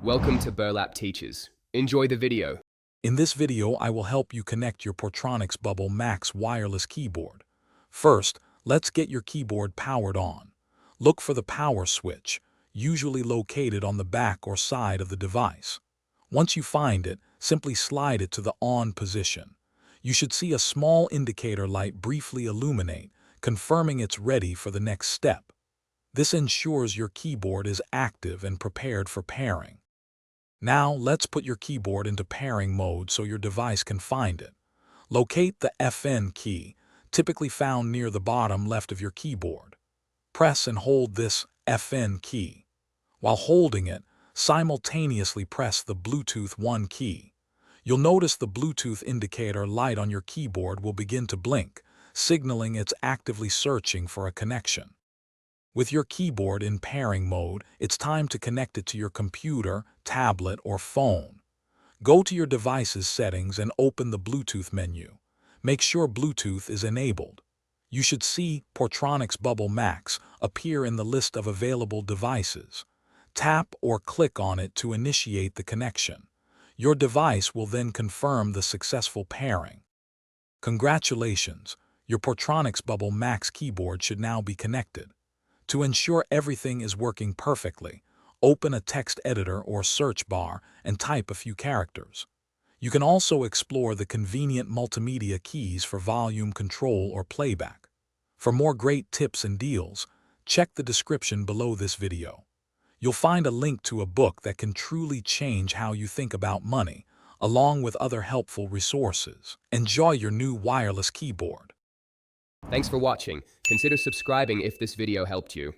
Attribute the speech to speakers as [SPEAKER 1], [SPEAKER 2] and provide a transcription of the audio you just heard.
[SPEAKER 1] Welcome to Burlap Teachers. Enjoy the video.
[SPEAKER 2] In this video, I will help you connect your Portronics Bubble Max wireless keyboard. First, let's get your keyboard powered on. Look for the power switch, usually located on the back or side of the device. Once you find it, simply slide it to the on position. You should see a small indicator light briefly illuminate, confirming it's ready for the next step. This ensures your keyboard is active and prepared for pairing. Now, let's put your keyboard into pairing mode so your device can find it. Locate the FN key, typically found near the bottom left of your keyboard. Press and hold this FN key. While holding it, simultaneously press the Bluetooth 1 key. You'll notice the Bluetooth indicator light on your keyboard will begin to blink, signaling it's actively searching for a connection. With your keyboard in pairing mode, it's time to connect it to your computer, tablet, or phone. Go to your device's settings and open the Bluetooth menu. Make sure Bluetooth is enabled. You should see Portronics Bubble Max appear in the list of available devices. Tap or click on it to initiate the connection. Your device will then confirm the successful pairing. Congratulations! Your Portronics Bubble Max keyboard should now be connected. To ensure everything is working perfectly, open a text editor or search bar and type a few characters. You can also explore the convenient multimedia keys for volume control or playback. For more great tips and deals, check the description below this video. You'll find a link to a book that can truly change how you think about money, along with other helpful resources. Enjoy your new wireless keyboard.
[SPEAKER 1] Thanks for watching. Consider subscribing if this video helped you.